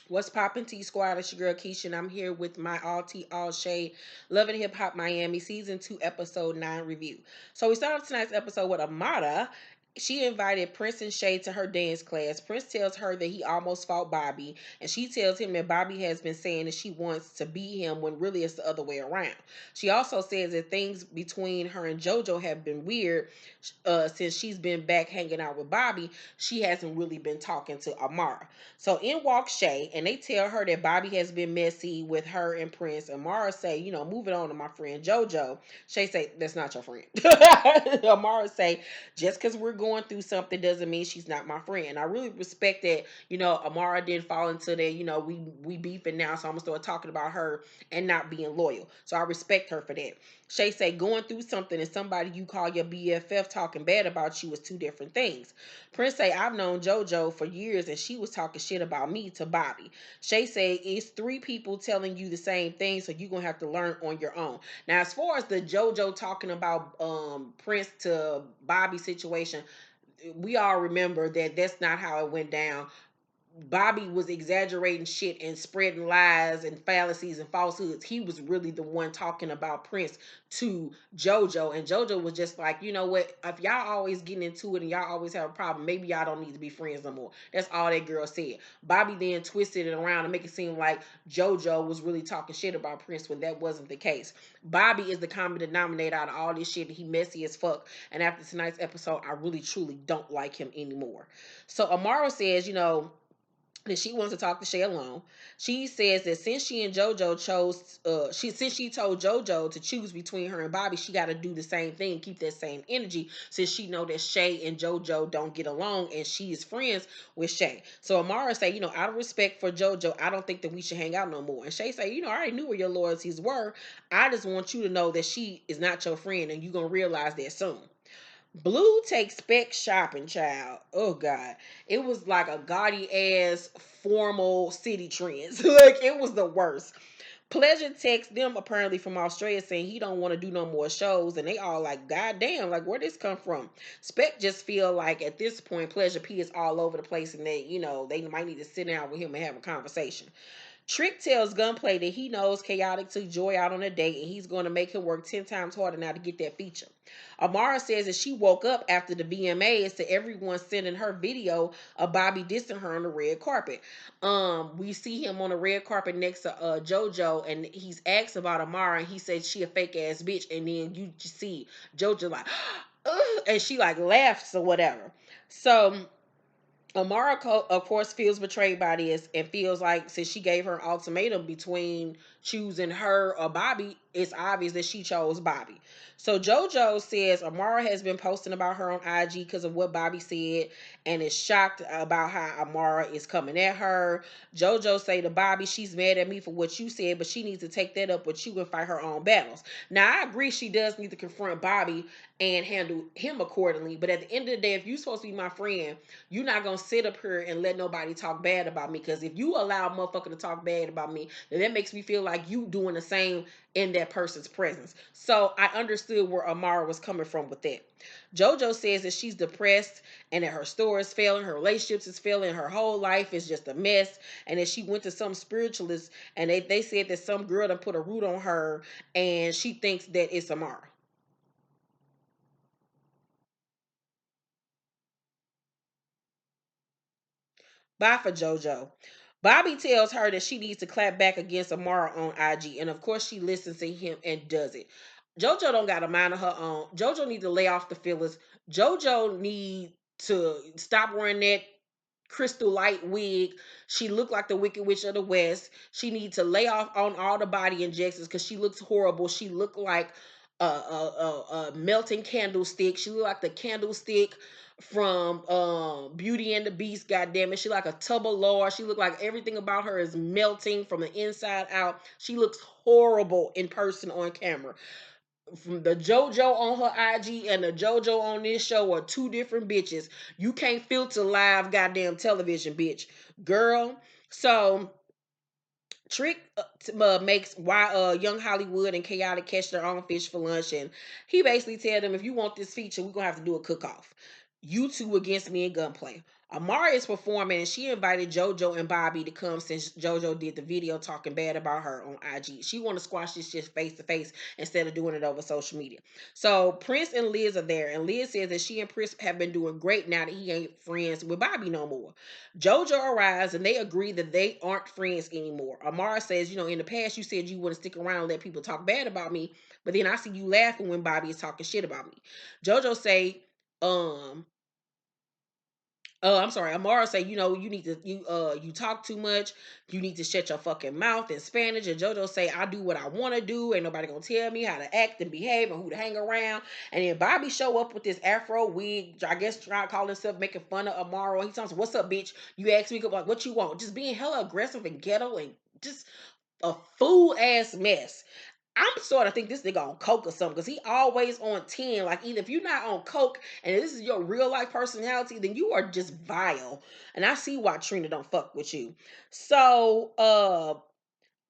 What's poppin' T Squad? It's your girl Keisha, and I'm here with my all tea, all shade, Loving Hip Hop Miami Season 2, Episode 9 review. So we start off tonight's episode with Amada. She invited Prince and Shay to her dance class. Prince tells her that he almost fought Bobby, and she tells him that Bobby has been saying that she wants to be him when really it's the other way around. She also says that things between her and JoJo have been weird since she's been back hanging out with Bobby. She hasn't really been talking to Amara. So in walks Shay, and they tell her that Bobby has been messy with her and Prince. And Mara say, moving on to my friend JoJo. Shay say, that's not your friend. Amara say, just because we're going through something doesn't mean she's not my friend. And I really respect that, Amara didn't fall into that, we beefing now, so I'm gonna start talking about her and not being loyal. So I respect her for that. Shay say going through something and somebody you call your BFF talking bad about you is two different things. Prince say, I've known JoJo for years and she was talking shit about me to Bobby. Shay say, it's three people telling you the same thing, so you're going to have to learn on your own. Now, as far as the JoJo talking about Prince to Bobby situation, we all remember that that's not how it went down. Bobby was exaggerating shit and spreading lies and fallacies and falsehoods. He was really the one talking about Prince to JoJo, and JoJo was just like, you know what? If y'all always getting into it and y'all always have a problem, maybe y'all don't need to be friends no more. That's all that girl said. Bobby then twisted it around to make it seem like JoJo was really talking shit about Prince when that wasn't the case. Bobby is the common denominator out of all this shit. He messy as fuck. And after tonight's episode, I really truly don't like him anymore. So Amara says, that she wants to talk to Shay alone. She says that since she and JoJo chose, since she told JoJo to choose between her and Bobby, she got to do the same thing, keep that same energy, since she know that Shay and JoJo don't get along, and she is friends with Shay. So Amara say, out of respect for JoJo, I don't think that we should hang out no more. And Shay say, I already knew where your loyalties were. I just want you to know that she is not your friend, and you're gonna realize that soon. Blue takes spec shopping, child. Oh God, it was like a gaudy ass formal city trends. Like it was the worst. Pleasure texts them apparently from Australia saying he don't want to do no more shows, and they all like, God damn, like where this come from? Spec just feel like at this point Pleasure P is all over the place, and they might need to sit down with him and have a conversation. Trick tells Gunplay that he knows Chaotic took Joy out on a date and he's going to make him work 10 times harder now to get that feature. Amara says that she woke up after the VMAs to everyone sending her video of Bobby dissing her on the red carpet. We see him on the red carpet next to JoJo, and he's asked about Amara, and he says she a fake ass bitch, and then you just see JoJo like, ugh, and she like laughs or whatever. So Amara, of course, feels betrayed by this and feels like since she gave her an ultimatum between choosing her or Bobby, it's obvious that she chose Bobby. So JoJo says Amara has been posting about her on IG because of what Bobby said and is shocked about how Amara is coming at her. JoJo say to Bobby, she's mad at me for what you said, but she needs to take that up with you and fight her own battles. Now, I agree she does need to confront Bobby and handle him accordingly, but at the end of the day, if you're supposed to be my friend, you're not gonna sit up here and let nobody talk bad about me. Because if you allow a motherfucker to talk bad about me, then that makes me feel like you doing the same in that person's presence. So I understood where Amara was coming from with that. JoJo says that she's depressed and that her store is failing, her relationships is failing, her whole life is just a mess, and that she went to some spiritualist and they said that some girl done put a root on her and she thinks that it's Amara. Bye for JoJo. Bobby tells her that she needs to clap back against Amara on IG, and of course she listens to him and does it. JoJo don't got a mind of her own. JoJo need to lay off the fillers. JoJo need to stop wearing that crystal light wig. She looked like the Wicked Witch of the West. She needs to lay off on all the body injections because she looks horrible. She looked like a melting candlestick. She looked like the candlestick from Beauty and the Beast. God damn it, she like a tub of lard. She looked like everything about her is melting from the inside out. She looks horrible in person on camera. From the JoJo on her IG and the JoJo on this show are two different bitches. You can't filter live goddamn television, bitch, girl. So Trick makes why Young Hollywood and Chaotic catch their own fish for lunch, and he basically tell them if you want this feature, we're gonna have to do a cook off. You two against me in gunplay. Amara is performing and she invited JoJo and Bobby to come since JoJo did the video talking bad about her on IG. She want to squash this shit face to face instead of doing it over social media. So Prince and Liz are there, and Liz says that she and Prince have been doing great now that he ain't friends with Bobby no more. JoJo arrives and they agree that they aren't friends anymore. Amara says, in the past you said you wouldn't stick around and let people talk bad about me, but then I see you laughing when Bobby is talking shit about me. JoJo say, um, I'm sorry. Amara say, you need to you talk too much. You need to shut your fucking mouth in Spanish. And JoJo say, I do what I want to do. Ain't nobody gonna tell me how to act and behave and who to hang around. And then Bobby show up with this afro wig. I guess try to call himself making fun of Amara. He tells, "What's up, bitch? You ask me about what you want." Just being hella aggressive and ghetto and just a fool ass mess. I'm sort of think this nigga on coke or something because he always on 10. Like, either if you're not on coke and this is your real life personality, then you are just vile. And I see why Trina don't fuck with you. So,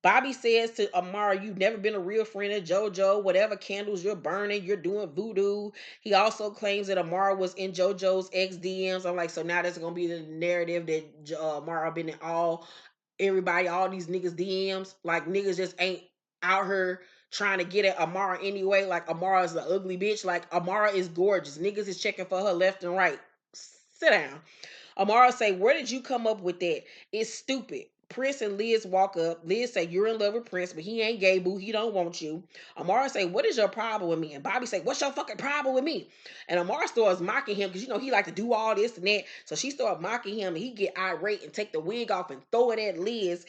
Bobby says to Amara, you've never been a real friend of JoJo. Whatever candles you're burning, you're doing voodoo. He also claims that Amara was in JoJo's ex DMs. I'm like, so now that's going to be the narrative that Amara been in everybody, all these niggas DMs. Like, niggas just ain't out here trying to get at Amara anyway. Like, Amara is the ugly bitch. Like, Amara is gorgeous. Niggas is checking for her left and right. Sit down. Amara say, where did you come up with that? It's stupid. Prince and Liz walk up. Liz say, you're in love with Prince, but he ain't gay, boo. He don't want you. Amara say, what is your problem with me? And Bobby say, what's your fucking problem with me? And Amara starts mocking him because, he like to do all this and that. So she started mocking him and he get irate and take the wig off and throw it at Liz.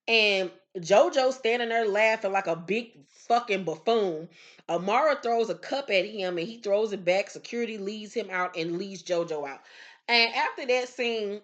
And JoJo standing there laughing like a big fucking buffoon. Amara throws a cup at him and he throws it back. Security leads him out and leads JoJo out. And after that scene,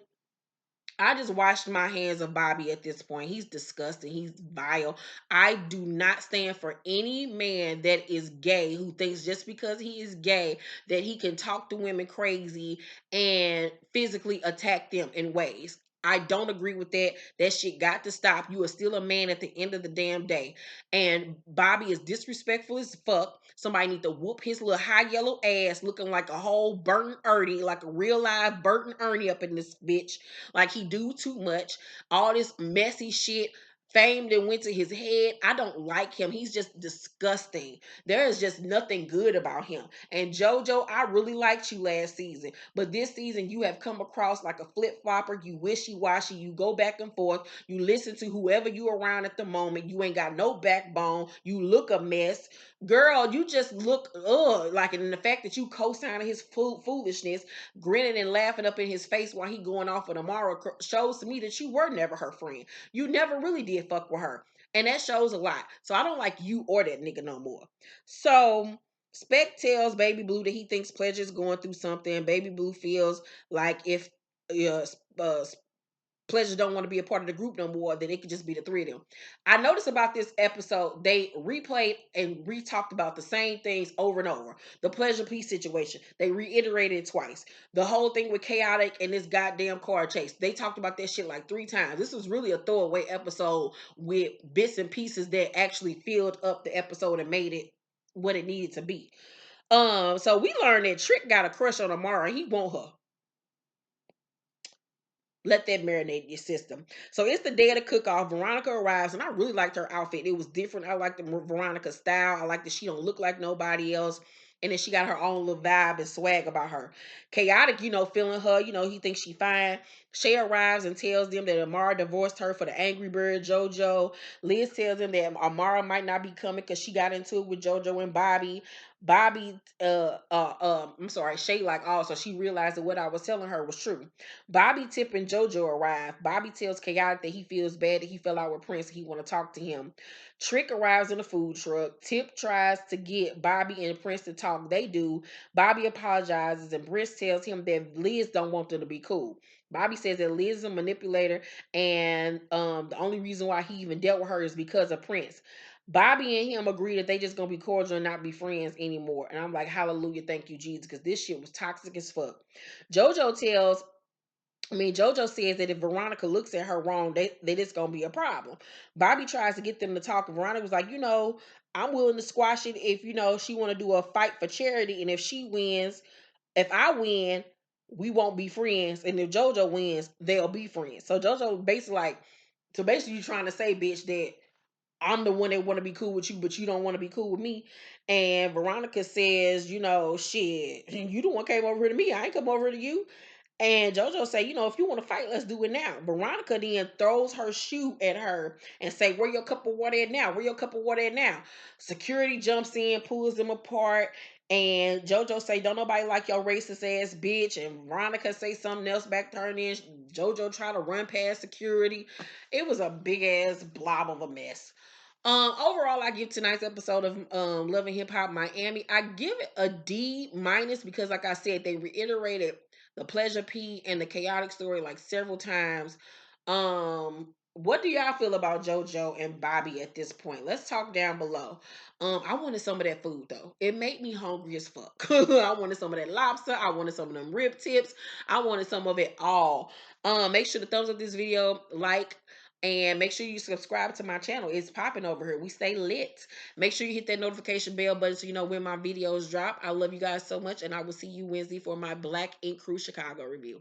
I just washed my hands of Bobby at this point. He's disgusting. He's vile. I do not stand for any man that is gay who thinks just because he is gay that he can talk to women crazy and physically attack them in ways. I don't agree with that. That shit got to stop. You are still a man at the end of the damn day. And Bobby is disrespectful as fuck. Somebody need to whoop his little high yellow ass looking like a whole Burton Ernie, like a real live Burton Ernie up in this bitch. Like, he do too much. All this messy shit. Fame that went to his head. I don't like him. He's just disgusting. There is just nothing good about him. And JoJo, I really liked you last season. But this season, you have come across like a flip-flopper. You wishy-washy. You go back and forth. You listen to whoever you around at the moment. You ain't got no backbone. You look a mess. Girl, you just look like, and the fact that you co-signing his foolishness, grinning and laughing up in his face while he going off with Amara shows to me that you were never her friend. You never really did fuck with her. And that shows a lot. So I don't like you or that nigga no more. So Spec tells Baby Blue that he thinks Pleasure is going through something. Baby Blue feels like if Pleasure don't want to be a part of the group no more, then it could just be the three of them. I noticed about this episode, they replayed and re-talked about the same things over and over. The Pleasure piece situation, they reiterated it twice. The whole thing with Chaotic and this goddamn car chase, they talked about that shit like 3 times. This was really a throwaway episode with bits and pieces that actually filled up the episode and made it what it needed to be. So we learned that Trick got a crush on Amara. He want her. Let that marinate in your system. So it's the day of the cook-off. Veronica arrives, and I really liked her outfit. It was different. I liked the Veronica style. I like that she don't look like nobody else. And then she got her own little vibe and swag about her. Chaotic, feeling her. He thinks she fine. Shay arrives and tells them that Amara divorced her for the Angry Bird JoJo. Liz tells them that Amara might not be coming because she got into it with JoJo and Bobby. I'm sorry, Shay like, oh, so she realized that what I was telling her was true. Bobby, Tip, and JoJo arrive. Bobby tells Chaotic that he feels bad that he fell out with Prince. He want to talk to him. Trick arrives in a food truck. Tip tries to get Bobby and Prince to talk. They do. Bobby apologizes, and Prince tells him that Liz don't want them to be cool. Bobby says that Liz is a manipulator, and the only reason why he even dealt with her is because of Prince. Bobby and him agree that they just gonna be cordial and not be friends anymore. And I'm like, hallelujah, thank you, Jesus, because this shit was toxic as fuck. JoJo says that if Veronica looks at her wrong, that it's gonna be a problem. Bobby tries to get them to talk. Veronica was like, I'm willing to squash it if she want to do a fight for charity, and if she wins, if I win, we won't be friends. And if JoJo wins, they'll be friends. So JoJo basically like, so basically you trying to say, bitch, that I'm the one that want to be cool with you, but you don't want to be cool with me. And Veronica says, you know, shit, you the one came over here to me. I ain't come over to you. And JoJo say, you know, if you want to fight, let's do it now. Veronica then throws her shoe at her and say, where your cup of water at now? Where your cup of water at now? Security jumps in, pulls them apart. And JoJo say, don't nobody like your racist ass bitch. And Veronica say something else back to her. And then JoJo try to run past security. It was a big ass blob of a mess. Overall, I give tonight's episode of Love and Hip Hop Miami. I give it a D minus because, like I said, they reiterated the Pleasure P and the chaotic story like several times. What do y'all feel about JoJo and Bobby at this point? Let's talk down below. I wanted some of that food though. It made me hungry as fuck. I wanted some of that lobster. I wanted some of them rib tips. I wanted some of it all. Make sure to thumbs up this video, like, and make sure you subscribe to my channel. It's popping over here. We stay lit. Make sure you hit that notification bell button so you know when my videos drop. I love you guys so much, and I will see you Wednesday for my Black Ink Crew Chicago review.